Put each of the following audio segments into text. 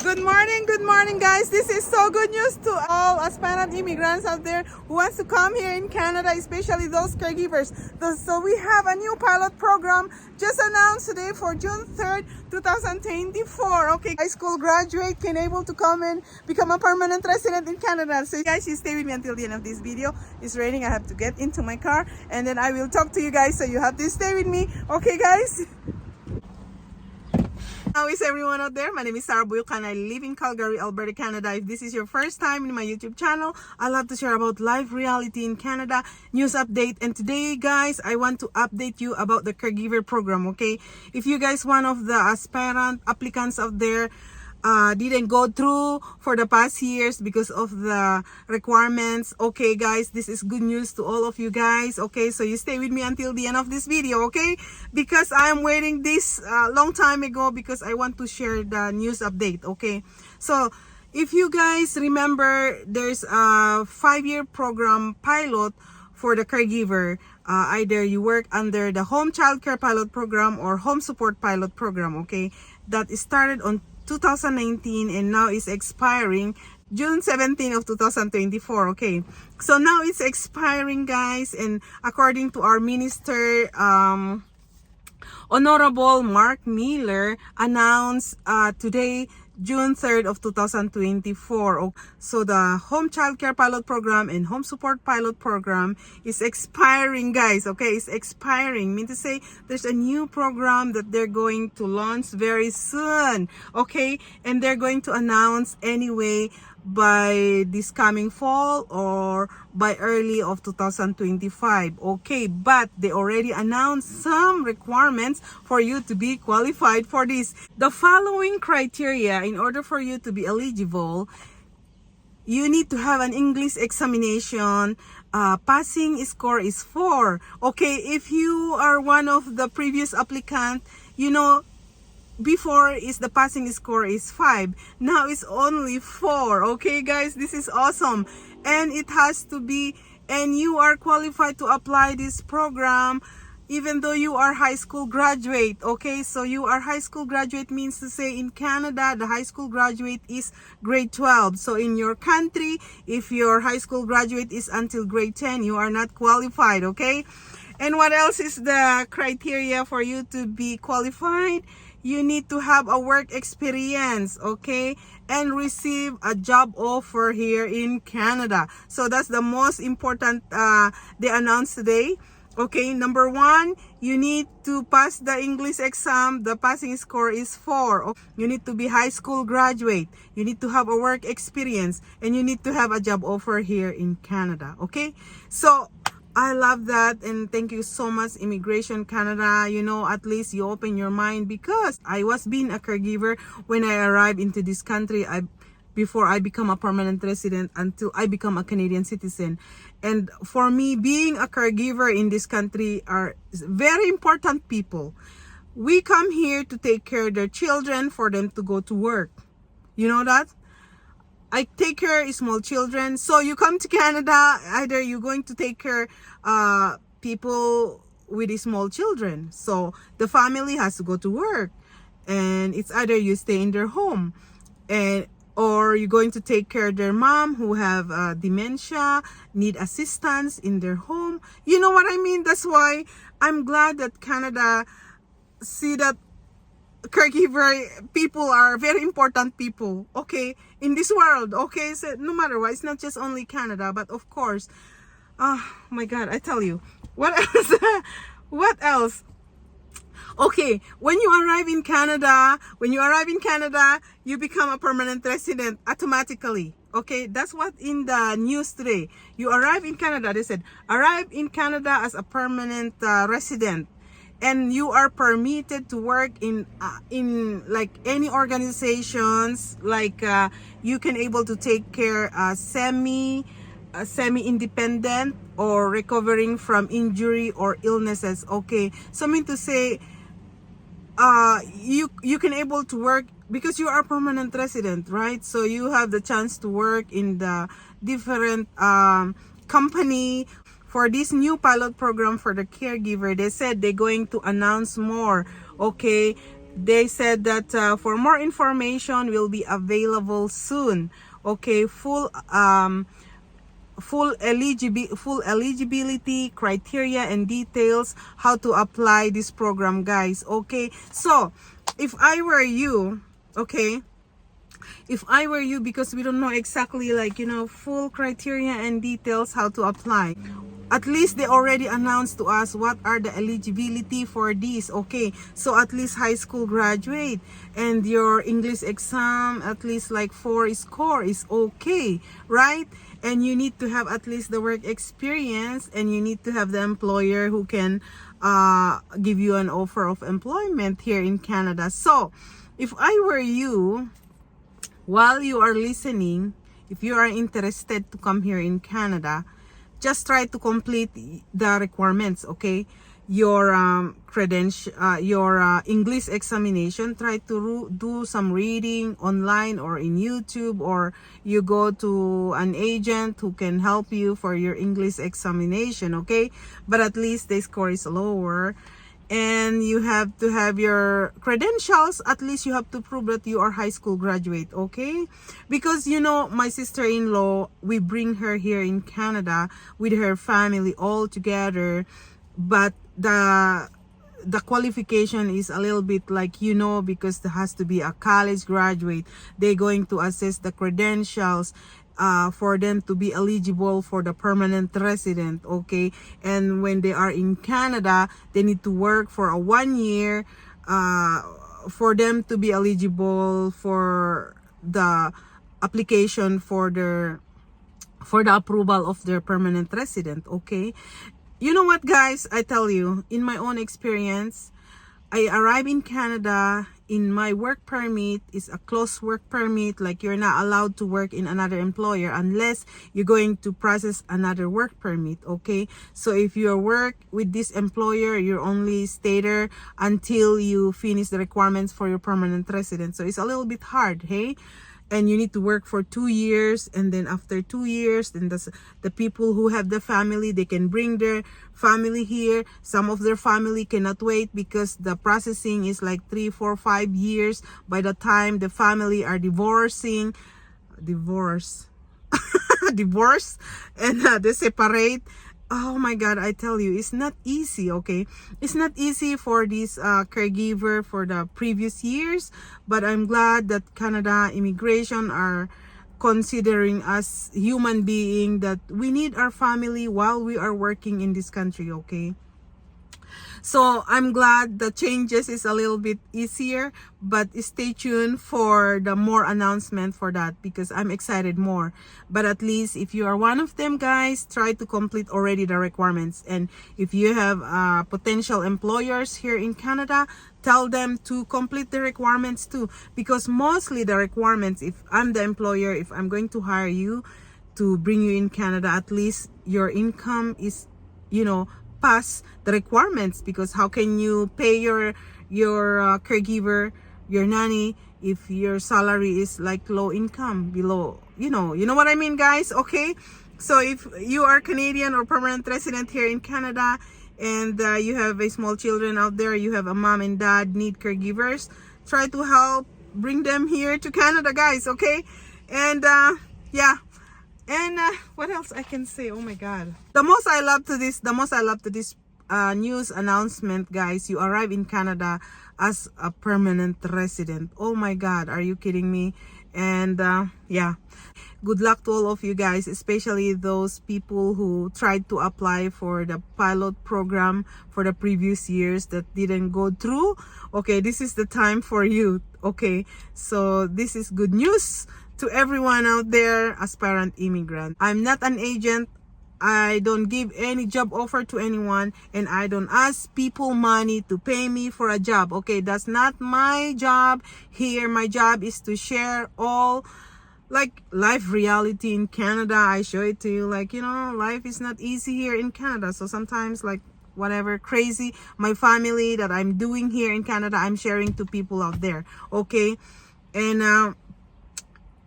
Good morning, guys. This is so good news to all aspirant immigrants out there who wants to come here in Canada, especially those caregivers. So we have a new pilot program just announced today for June 3rd, 2024. Okay, high school graduate can able to come and become a permanent resident in Canada. So guys, you stay with me until the end of this video. It's raining. I have to get into my car and then I will talk to you guys. So you have to stay with me. Okay, guys? How is everyone out there? My name is Buyucan. I live in Calgary, Alberta, Canada. If this is your first time in my YouTube channel, I love to share about life reality in Canada, news update. And today, guys, I want to update you about the Caregiver program, okay? If you guys, one of the aspirant applicants out there, didn't go through for the past years because of the requirements, okay guys, this is good news to all of you guys. Okay, so you stay with me until the end of this video, okay, because I am waiting this long time ago because I want to share the news update. Okay, so if you guys remember, there's a 5-year program pilot for the caregiver. Either you work under the home child care pilot program or home support pilot program, okay, that started on 2019 and now is expiring June 17 of 2024. Okay, so now it's expiring, guys, and according to our minister, Honorable Mark Miller, announced today, June 3rd of 2024. So the home child care pilot program and home support pilot program is expiring, guys. Okay, it's expiring. Mean to say there's a new program that they're going to launch very soon. Okay, and they're going to announce anyway by this coming fall or by early of 2025. Okay, but they already announced some requirements for you to be qualified for this. The following criteria in order for you to be eligible: you need to have an English examination. Passing score is 4. Okay, if you are one of the previous applicant, you know, before is the passing score is 5, now it's only 4. Okay guys, this is awesome. And it has to be, and you are qualified to apply this program even though you are high school graduate. Okay, so you are high school graduate means to say in Canada the high school graduate is grade 12. So in your country, if your high school graduate is until grade 10, you are not qualified. Okay, and what else is the criteria for you to be qualified? You need to have a work experience, okay, and receive a job offer here in Canada. So that's the most important they announced today. Okay, number 1, you need to pass the English exam. The passing score is 4. You need to be high school graduate. You need to have a work experience, and you need to have a job offer here in Canada. Okay, so I love that, and thank you so much, Immigration Canada. You know, at least you open your mind, because I was being a caregiver when I arrived into this country. Before I become a permanent resident until I become a Canadian citizen. And for me, being a caregiver in this country are very important people. We come here to take care of their children for them to go to work. You know that? I take care of small children. So you come to Canada, either you're going to take care people with small children. So the family has to go to work, and it's either you stay in their home, or you're going to take care of their mom who have dementia, need assistance in their home. You know what I mean? That's why I'm glad that Canada see that caregiver people are very important people, okay, in this world. Okay, so no matter what, it's not just only Canada, but of course, oh my God, I tell you, what else? What else? Okay, when you arrive in Canada, you become a permanent resident automatically. Okay, that's what in the news today. You arrive in Canada, they said, arrive in Canada as a permanent resident, and you are permitted to work in like any organizations, like you can able to take care semi-independent or recovering from injury or illnesses. Okay, so I mean to say, you can able to work because you are permanent resident, right? So you have the chance to work in the different company. For this new pilot program for the caregiver, they said they're going to announce more, okay, They said that for more information will be available soon. Okay, full eligibility criteria and details how to apply this program, guys. Okay, so if I were you, okay, if I were you, because we don't know exactly, like, you know, full criteria and details how to apply. At least they already announced to us what are the eligibility for this. Okay, so at least high school graduate and your English exam at least like 4 score is okay, right? And you need to have at least the work experience, and you need to have the employer who can give you an offer of employment here in Canada. So if I were you, while you are listening, if you are interested to come here in Canada, just try to complete the requirements. Okay, your English examination, try to do some reading online or in YouTube, or you go to an agent who can help you for your English examination. Okay, but at least the score is lower, and you have to have your credentials. At least you have to prove that you are high school graduate. Okay, because you know, my sister-in-law, we bring her here in Canada with her family all together, but the qualification is a little bit, like, you know, because there has to be a college graduate. They're going to assess the credentials for them to be eligible for the permanent resident. Okay, and when they are in Canada, they need to work for a 1 year for them to be eligible for the application for the approval of their permanent resident. Okay, you know what, guys, I tell you, in my own experience, I arrived in Canada. In my work permit is a closed work permit, like you're not allowed to work in another employer unless you're going to process another work permit. Okay, so if you work with this employer, you only stay there until you finish the requirements for your permanent residence. So it's a little bit hard, hey? And you need to work for 2 years, and then after 2 years, then the people who have the family, they can bring their family here. Some of their family cannot wait because the processing is like 3, 4, 5 years. By the time the family are divorce divorce, and they separate. Oh my God, I tell you, it's not easy. Okay, it's not easy for this caregiver for the previous years, but I'm glad that Canada immigration are considering us human being, that we need our family while we are working in this country. Okay, so I'm glad the changes is a little bit easier, but stay tuned for the more announcement for that, because I'm excited more. But at least if you are one of them, guys, try to complete already the requirements. And if you have potential employers here in Canada, tell them to complete the requirements too, because mostly the requirements, if I'm the employer, if I'm going to hire you to bring you in Canada, at least your income is, you know, pass the requirements. Because how can you pay your caregiver, your nanny, if your salary is like low income, below, you know what I mean, guys? Okay, so if you are Canadian or permanent resident here in Canada, and you have a small children out there, you have a mom and dad need caregivers, try to help bring them here to Canada, guys. Okay, and yeah. And what else I can say? Oh my God. The most I love to this news announcement, guys, you arrive in Canada as a permanent resident. Oh my God, are you kidding me? And yeah, good luck to all of you guys, especially those people who tried to apply for the pilot program for the previous years that didn't go through. Okay, this is the time for you. Okay, so this is good news to everyone out there, aspirant immigrant. I'm not an agent. I don't give any job offer to anyone, and I don't ask people money to pay me for a job. Okay, that's not my job here. My job is to share all, like, life reality in Canada. I show it to you, like, you know, life is not easy here in Canada. So sometimes, like, whatever crazy my family that I'm doing here in Canada, I'm sharing to people out there. Okay, and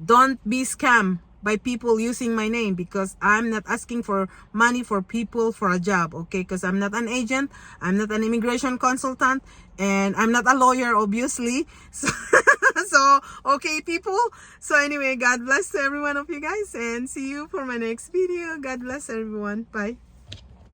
don't be scammed. by people using my name, because I'm not asking for money for people for a job, okay? Because I'm not an agent, I'm not an immigration consultant, and I'm not a lawyer, obviously. So, so okay, people. So anyway, God bless to every one of you guys, and see you for my next video. God bless everyone. Bye.